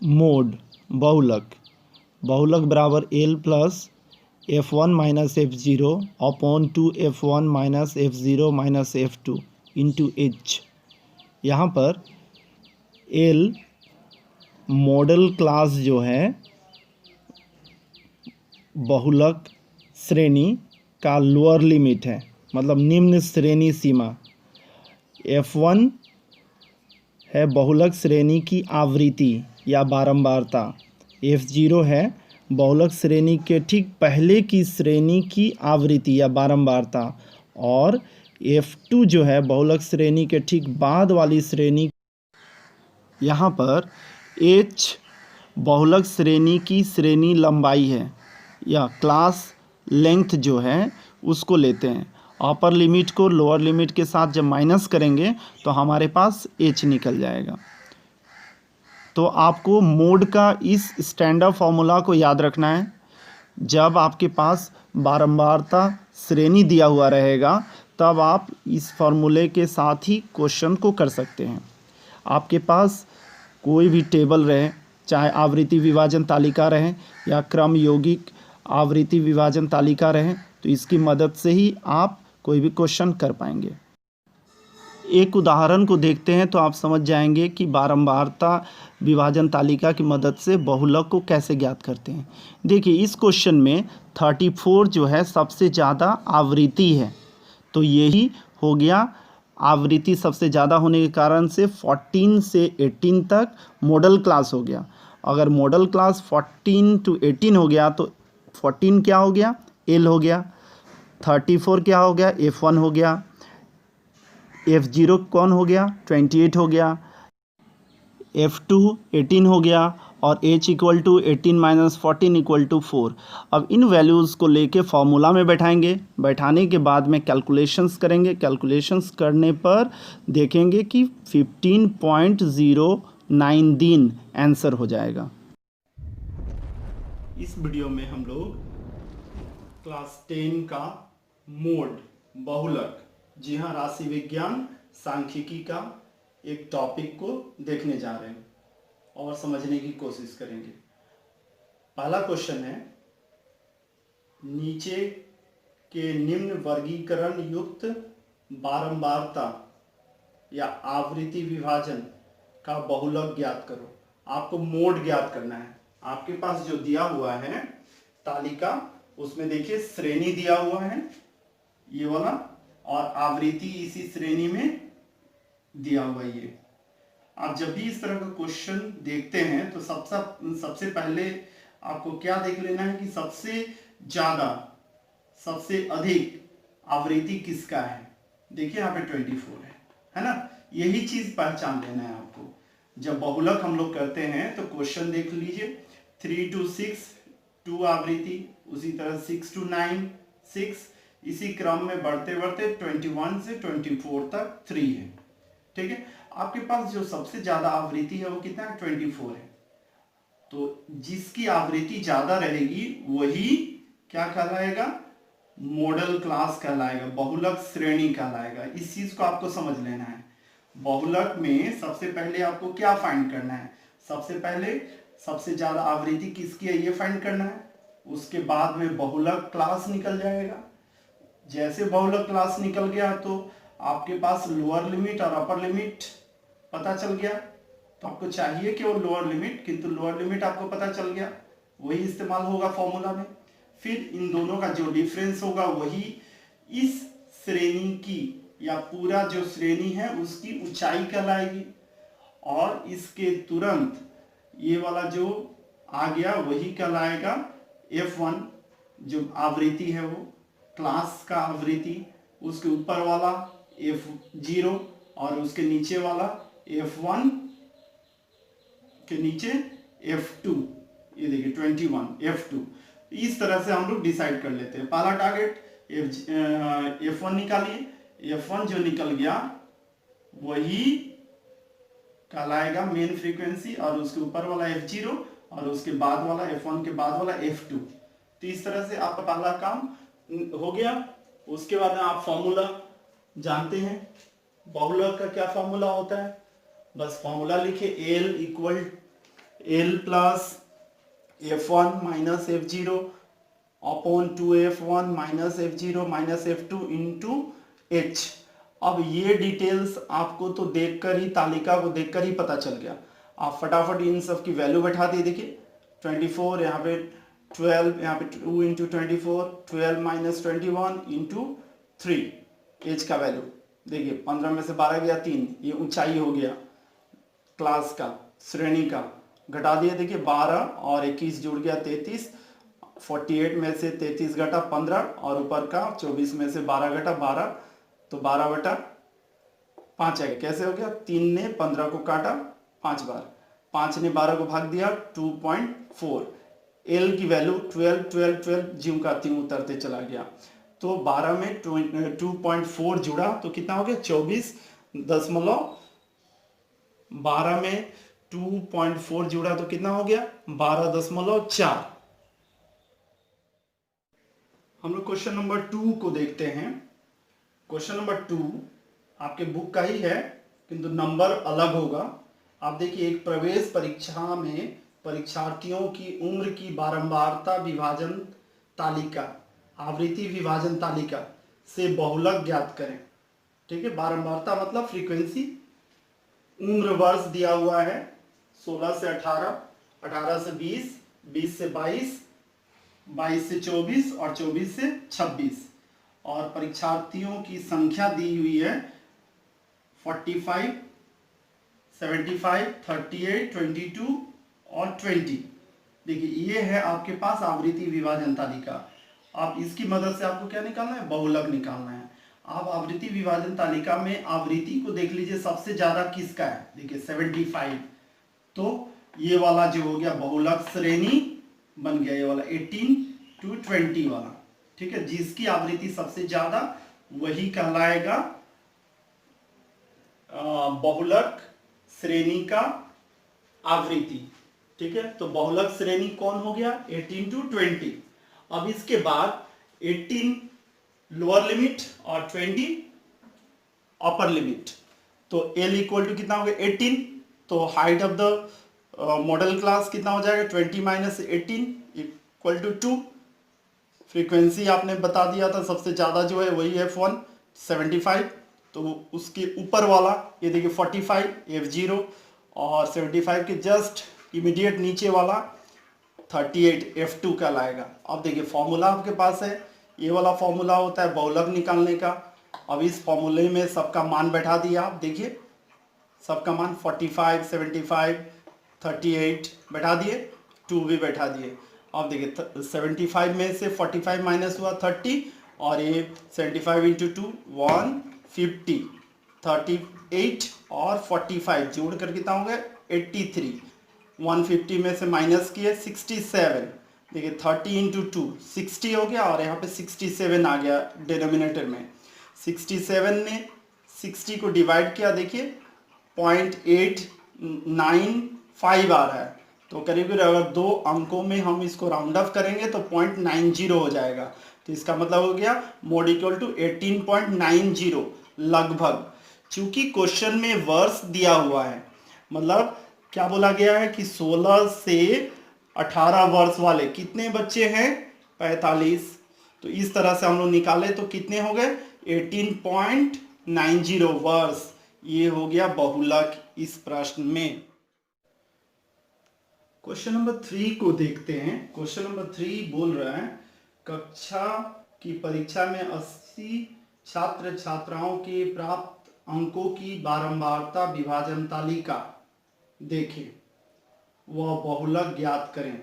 Mode बहुलक बराबर L plus F1 minus F0 upon 2 F1 minus F0 minus F2 into H। यहाँ पर L model class जो है बहुलक श्रेणी का लोअर लिमिट है, मतलब निम्न श्रेणी सीमा। F1 है बहुलक श्रेणी की आवृत्ति या बारंबारता। F0 है बहुलक श्रेणी के ठीक पहले की श्रेणी की आवृत्ति या बारंबारता। और F2 जो है बहुलक श्रेणी के ठीक बाद वाली श्रेणी। यहाँ पर H बहुलक श्रेणी की श्रेणी लंबाई है या क्लास लेंथ जो है उसको लेते हैं। अपर लिमिट को लोअर लिमिट के साथ जब माइनस करेंगे तो हमारे पास H निकल जाएगा। तो आपको मोड का इस स्टैंडर्ड फॉर्मूला को याद रखना है। जब आपके पास बारंबारता श्रेणी दिया हुआ रहेगा तब आप इस फॉर्मूले के साथ ही क्वेश्चन को कर सकते हैं। आपके पास कोई भी टेबल रहे, चाहे आवृत्ति विभाजन तालिका रहे या क्रम यौगिक आवृत्ति विभाजन तालिका रहे, तो इसकी मदद से ही आप कोई भी क्वेश्चन कर पाएंगे। एक उदाहरण को देखते हैं तो आप समझ जाएंगे कि बारंबारता विभाजन तालिका की मदद से बहुलक को कैसे ज्ञात करते हैं। देखिए इस क्वेश्चन में 34 जो है सबसे ज़्यादा आवृत्ति है, तो यही हो गया। आवृत्ति सबसे ज़्यादा होने के कारण से 14 से 18 तक मॉडल क्लास हो गया। अगर मॉडल क्लास 14 to 18 हो गया तो 14 क्या हो गया, एल हो गया। 34 क्या हो गया, F1 हो गया। F0 कौन हो गया, 28 हो गया। F2 18 हो गया और H equal to 18 minus 14 equal to 4। अब इन वैल्यूज़ को लेके फॉर्मूला में बैठाएंगे। बैठाने के बाद में कैलकुलेशंस करेंगे। कैलकुलेशंस करने पर देखेंगे कि 15.09 दिन आंसर हो जाएगा। इस वीडियो में हम लोग क्लास 10 का मोड बहुलक, जी हाँ, राशि विज्ञान सांख्यिकी का एक टॉपिक को देखने जा रहे हैं और समझने की कोशिश करेंगे। पहला क्वेश्चन है, नीचे के निम्न वर्गीकरण युक्त बारंबारता या आवृत्ति विभाजन का बहुलक ज्ञात करो। आपको मोड ज्ञात करना है। आपके पास जो दिया हुआ है तालिका, उसमें देखिए श्रेणी दिया हुआ है ये वाला, और आवृत्ति इसी श्रेणी में दिया हुआ है ये। आप जब भी इस तरह का क्वेश्चन देखते हैं तो सबसे पहले आपको क्या देख लेना है कि सबसे ज्यादा, सबसे अधिक आवृत्ति किसका है। देखिए यहाँ पे 24 है ना। यही चीज पहचान लेना है आपको। जब बहुलक हम लोग करते हैं तो क्वेश्चन देख लीजिए, 3 to 6 2 आवृत्ति, उसी तरह 6 to 9 6, इसी क्रम में बढ़ते बढ़ते 21 से 24 तक 3 है। ठीक है, आपके पास जो सबसे ज्यादा आवृत्ति है वो कितना है, 24 है। तो जिसकी आवृत्ति ज्यादा रहेगी वही क्या कहलाएगा, मॉडल क्लास कहलाएगा, बहुलक श्रेणी कहलाएगा। इस चीज को आपको समझ लेना है। बहुलक में सबसे पहले आपको क्या फाइंड करना है, सबसे पहले सबसे ज्यादा आवृत्ति किसकी है ये फाइंड करना है। उसके बाद में बहुलक क्लास निकल जाएगा। जैसे बहुलक क्लास निकल गया तो आपके पास लोअर लिमिट और अपर लिमिट पता चल गया। तो आपको चाहिए कि वो लोअर लिमिट, किंतु लोअर लिमिट आपको पता चल गया, वही इस्तेमाल होगा फॉर्मूला में। फिर इन दोनों का जो डिफरेंस होगा वही इस श्रेणी की या पूरा जो श्रेणी है उसकी ऊंचाई कहलाएगी। और इसके तुरंत ये वाला जो आ गया वही कहलाएगा F1, जो आवृत्ति है वो क्लास का आवृत्ति। उसके ऊपर वाला F0 और उसके नीचे वाला F1 के नीचे F2। ये देखिए 21 F2। इस तरह से हम लोग डिसाइड कर लेते हैं। पहला टारगेट F1 निकालिए। F1 जो निकल गया वही कहलाएगा मेन फ्रीक्वेंसी, और उसके ऊपर वाला F0 और उसके बाद वाला F1 के बाद वाला F2। तो इस तरह से आपका पहला काम हो गया। उसके बाद आप फॉर्मूला जानते हैं, बहुलक का क्या फॉर्मूला होता है, बस फॉर्मूला लिखे, L equal L plus F1 minus F0 upon 2F1 minus F0 minus F2 into H। अब ये डिटेल्स आपको तो देखकर ही, तालिका को देखकर ही पता चल गया। आप फटाफट इन सब की वैल्यू बैठा दिए। देखिए 24 यहाँ पे 12, यहाँ पे 2 इंटू 24, 12 माइनस 21 इंटू 3, एच का वैल्यू देखिए 15 में से 12 गया 3, ये ऊंचाई हो गया क्लास का, श्रेणी का। घटा दिए देखिए 12 और 21 जुड़ गया 33, 48 में से 33 घटा 15 और ऊपर का 24 में से 12 घटा 12, तो 12/5 है। कैसे हो गया? 3 ने 15 को काटा 5 बार, 5 ने 12 को भाग दिया 2.4। एल की वैल्यू 12 12 12 ज्यों का त्यों उतरते चला गया। तो 12 में 2.4 जुड़ा तो कितना हो गया? 24.12 में 2.4 जुड़ा तो कितना हो गया? 12.4। हम लोग क्वेश्चन नंबर 2 को देखते हैं। क्वेश्चन नंबर 2 आपके बुक का ही है किंतु नंबर अलग होगा। आप देखिए, एक प्रवेश परीक्षा में परीक्षार्थियों की उम्र की बारंबारता विभाजन तालिका, आवृत्ति विभाजन तालिका से बहुलक ज्ञात करें। ठीक है, बारंबारता मतलब फ्रीक्वेंसी। उम्र वर्ष दिया हुआ है 16 से 18, 18 से 20, 20 से 22, 22 से 24 और 24 से 26। और परीक्षार्थियों की संख्या दी हुई है 45, 75, 38, 22 और 20। देखिए ये है आपके पास आवृत्ति विभाजन तालिका। आप इसकी मदद से आपको क्या निकालना है? बहुलक निकालना है। आप आवृत्ति विभाजन तालिका में आवृत्ति को देख लीजिए, सबसे ज्यादा किसका है? देखिए 75, तो ये वाला जो हो गया बहुलक श्रेणी बन गया, ये वाला 18 to 20 वाला। ठीक है, जिसकी आवृत्ति सबसे ज्यादा वही कहलाएगा बहुलक श्रेणी का आवृत्ति। ठीक है, तो बहुलक श्रेणी कौन हो गया? 18 to 20। अब इसके बाद 18 लोअर लिमिट और 20 अपर लिमिट। तो L इक्वल टू कितना हो गया? 18। तो height of the model class कितना हो जाएगा? 20 माइनस 18 इक्वल टू 2। फ्रीक्वेंसी आपने बता दिया था, सबसे ज़्यादा जो है वही F1 75। तो उसके ऊपर वाला ये देखिए 45 F0 और 75 के जस्ट इमीडिएट नीचे वाला 38 F2 कहलाएगा। अब देखिए फॉर्मूला आपके पास है, ये वाला फॉर्मूला होता है बहुलक निकालने का। अब इस फॉर्मूले में सबका मान बैठा दिया। आप देखिए सबका मान 45, 75, 38 बैठा दिए, 2 भी बैठा दिए। अब देखिए 75 में से 45 माइनस हुआ 30 और ये 75 इंटू 2 150, 38 और 45 जोड़ कर कितना हो गया? 83। 150 में से माइनस किए 67। देखिए 30 इंटू 2 60 हो गया और यहाँ पे 67 आ गया डिनोमिनेटर में। 67 ने 60 को डिवाइड किया, देखिए 0.895 आ रहा है। तो करीब अगर 2 अंकों में हम इसको राउंड ऑफ करेंगे तो 0.90 हो जाएगा। तो इसका मतलब हो गया मोड इक्वल टू 18.90 लगभग। चूंकि क्वेश्चन में वर्ष दिया हुआ है, मतलब क्या बोला गया है कि 16 से 18 वर्ष वाले कितने बच्चे हैं? 45। तो इस तरह से हम लोग निकाले तो कितने हो गए? 18.90 वर्ष। ये हो गया बहुलक इस प्रश्न में। क्वेश्चन नंबर 3 को देखते हैं। क्वेश्चन नंबर 3 बोल रहा है कक्षा की परीक्षा में 80 छात्र छात्राओं के प्राप्त अंकों की बारंबारता विभाजन तालिका देखें, वह बहुलक ज्ञात करें।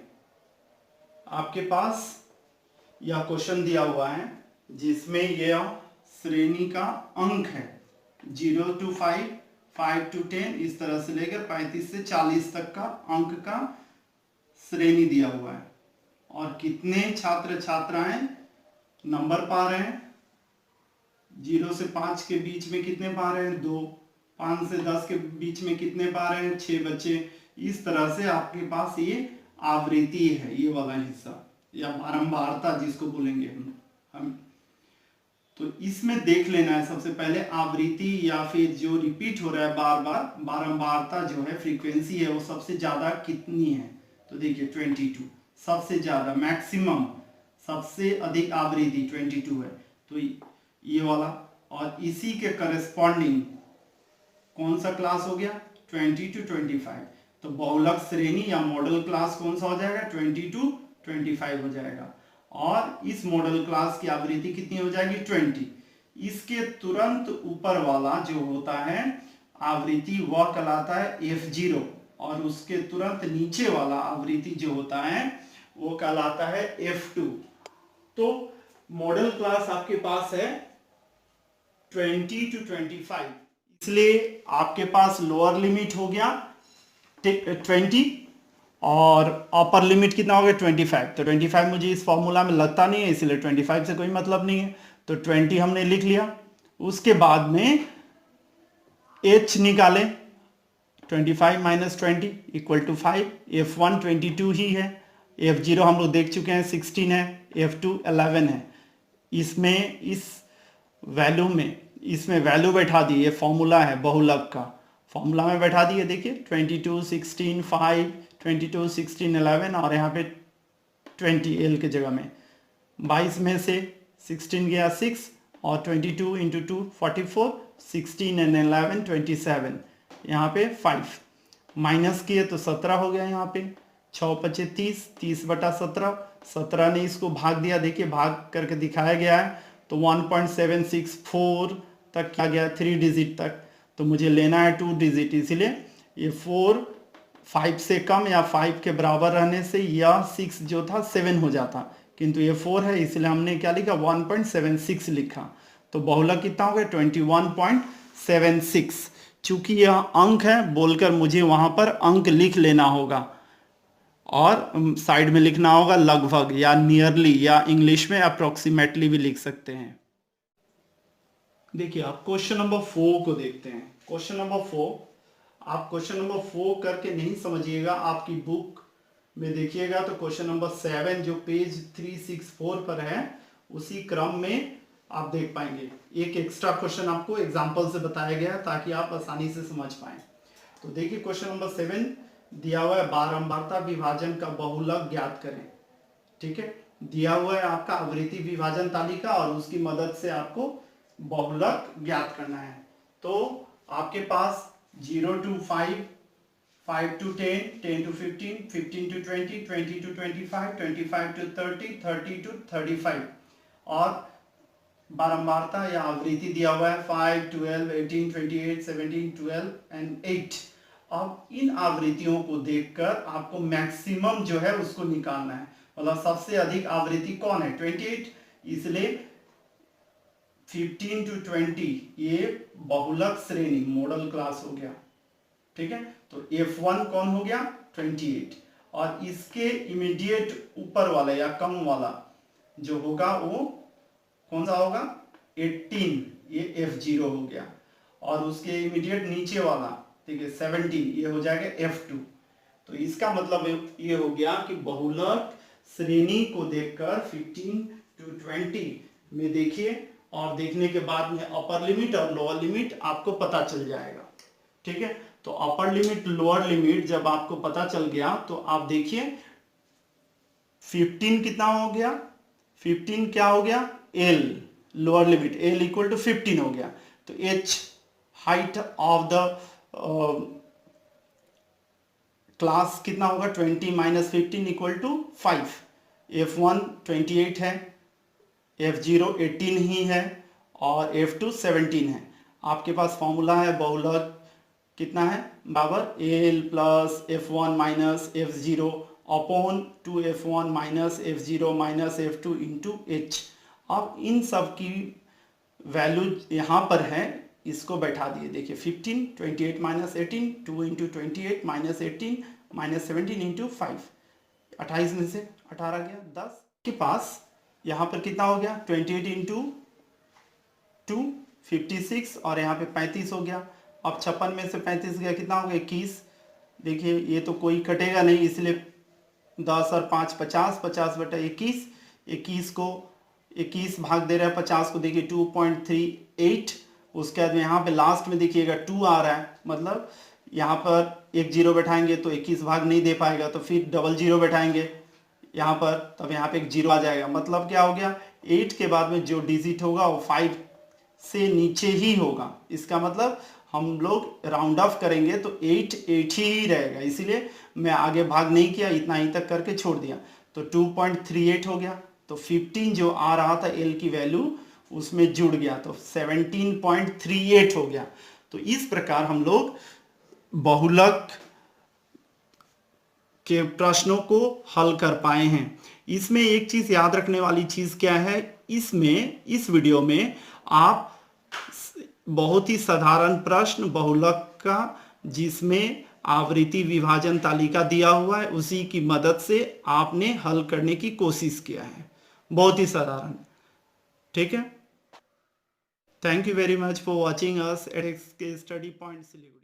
आपके पास यह क्वेश्चन दिया हुआ है जिसमें यह श्रेणी का अंक है 0 to 5, 5 to 10, इस तरह से लेकर 35 से 40 तक का अंक का श्रेणी दिया हुआ है। और कितने छात्र छात्राएं नंबर पा रहे हैं? 0 से 5 के बीच में कितने पा रहे हैं? 2। 5 से 10 के बीच में कितने पा रहे हैं? 6 बच्चे। इस तरह से आपके पास ये आवृत्ति है, ये वाला हिस्सा या बारंबारता जिसको बोलेंगे हम। तो इसमें देख लेना है सबसे पहले आवृत्ति या फिर जो रिपीट हो रहा है बार बार, बारंबारता जो है, फ्रीक्वेंसी है, वो सबसे ज्यादा कितनी है। तो देखिए 22 सबसे ज्यादा, मैक्सिमम सबसे अधिक आवृत्ति 22 है, तो ये वाला। और इसी के करस्पॉन्डिंग कौन सा क्लास हो गया, 20 to 25। तो बहुलक श्रेणी या मॉडल क्लास कौन सा हो जाएगा, 20 to 25 हो जाएगा। और इस मॉडल क्लास की आवृत्ति कितनी हो जाएगी, 20। इसके तुरंत ऊपर वाला जो होता है आवृत्ति वह कहलाता है F0, और उसके तुरंत नीचे वाला आवृत्ति जो होता है वो कहलाता है F2। तो मॉडल क्लास आपके पास है 20 to 25, इसलिए आपके पास लोअर लिमिट हो गया 20 और अपर लिमिट कितना हो गया 25। तो 25 मुझे इस फॉर्मूला में लगता नहीं है, इसलिए 25 से कोई मतलब नहीं है, तो 20 हमने लिख लिया। उसके बाद में h निकालें, 25 माइनस 20 इक्वल टू 5। F1 22 ही है, F0 हम लोग देख चुके हैं 16 है, F2 11 है। इसमें इस वैल्यू में इसमें वैल्यू बैठा दी, ये फॉर्मूला है बहुलक का, फॉर्मूला में बैठा दिए। देखिए 22 16 5, 22 16 11, और यहाँ पे 20 L के जगह में 22 में से 16 गया 6, और 22 इंटू 2 44, 16 एंड 11 27, यहाँ पे 5 माइनस किए तो 17 हो गया। यहाँ पे 6 पचे 30, 30 बटा 17, 17 ने इसको भाग दिया, देखिए भाग करके दिखाया गया है, तो 1.764 तक क्या गया, 3 डिजिट तक। तो मुझे लेना है 2 डिजिट, इसीलिए ये 4 5 से कम या 5 के बराबर रहने से यह 6 जो था 7 हो जाता, किंतु ये 4 है, इसलिए हमने क्या लिखा 1.76 लिखा। तो बहुलक कितना हो गया 21.76। चूंकि यह अंक है बोलकर मुझे वहां पर अंक लिख लेना होगा, और साइड में लिखना होगा लगभग या नियरली, या इंग्लिश में अप्रोक्सीमेटली भी लिख सकते हैं। देखिए आप क्वेश्चन नंबर 4 को देखते हैं। क्वेश्चन नंबर 4, आप क्वेश्चन नंबर 4 करके नहीं समझिएगा, आपकी बुक में देखिएगा तो क्वेश्चन नंबर 7 जो पेज 364 पर है उसी क्रम में आप देख पाएंगे। एक एक्स्ट्रा क्वेश्चन आपको एग्जाम्पल से बताया गया ताकि आप आसानी से समझ पाएं। तो देखिए क्वेश्चन नंबर 7 दिया हुआ है, बारंबारता विभाजन का बहुलक ज्ञात करें। ठीक है, दिया हुआ है आपका आवृत्ति विभाजन तालिका, और उसकी मदद से आपको बहुलक ज्ञात करना है। तो आपके पास 0 to 5, 5 to 10, 10 to 15, 15 to 20, 20 to 25, 25 to 30, 30 to 35, और बारंबारता या आवृत्ति दिया हुआ है 5, 12, 18, 28, 17, 12 एंड 8। अब इन आवृत्तियों को देखकर आपको मैक्सिमम जो है उसको निकालना है, मतलब सबसे अधिक आवृत्ति कौन है 28, इसलिए 15 to 20 ये बहुलक श्रेणी मॉडल क्लास हो गया। ठीक है, तो F1 कौन हो गया 28, और इसके इमीडिएट ऊपर वाला या कम वाला जो होगा वो कौन सा होगा 18, ये F0 हो गया, और उसके इमीडिएट नीचे वाला ठीक है 17, ये हो जाएगा F2। तो इसका मतलब ये हो गया कि बहुलक श्रेणी को देखकर 15 to 20 में देखिए, और देखने के बाद में अपर लिमिट और लोअर लिमिट आपको पता चल जाएगा। ठीक है, तो अपर लिमिट लोअर लिमिट जब आपको पता चल गया तो आप देखिए 15 कितना हो गया, 15 क्या हो गया L lower limit, L equal to 15 हो गया। तो H height of the class कितना होगा 20 माइनस 15 इक्वल टू 5। F1 28 है, F0 18 ही है, और F2 17 है। आपके पास फॉर्मूला है बहुलक कितना है बराबर L plus F1 minus F0 upon 2F1 minus F0 minus F2 into H। अब इन सब की वैल्यू यहाँ पर है, इसको बैठा दिए। देखिए 15, 28 minus 18, 2 into 28 minus 18 minus 17 into 5, 28 में से 18 गया 10 के पास। यहाँ पर कितना हो गया 28 इंटू 2 56, और यहाँ पे 35 हो गया। अब 56 में से 35 गया कितना हो गया 21। देखिए ये तो कोई कटेगा नहीं, इसलिए 10 और 5 50, 50 बटा 21, 21 को 21 भाग दे रहा है 50 को, देखिए 2.38। उसके बाद में यहाँ पे लास्ट में देखिएगा 2 आ रहा है, मतलब यहाँ पर एक जीरो बैठाएंगे तो 21 भाग नहीं दे पाएगा, तो फिर डबल जीरो बैठाएंगे यहाँ पर, तब यहाँ पे एक जीरो आ जाएगा। मतलब क्या हो गया, 8 के बाद में जो डिजिट होगा वो 5 से नीचे ही होगा। इसका मतलब हम लोग राउंड ऑफ करेंगे तो 8 ही रहेगा, इसीलिए मैं आगे भाग नहीं किया, इतना ही तक करके छोड़ दिया। तो 2.38 हो गया, तो 15 जो आ रहा था एल की वैल्यू उसमें जुड़ गया, तो 17.38 हो गया। तो इस प्रकार हम लोग बहुलक के प्रश्नों को हल कर पाए हैं। इसमें एक चीज याद रखने वाली चीज क्या है, इसमें इस वीडियो में आप बहुत ही साधारण प्रश्न बहुलक का, जिसमें आवृत्ति विभाजन तालिका दिया हुआ है, उसी की मदद से आपने हल करने की कोशिश किया है, बहुत ही साधारण। ठीक है, thank you very much for watching us at study point Siliguri.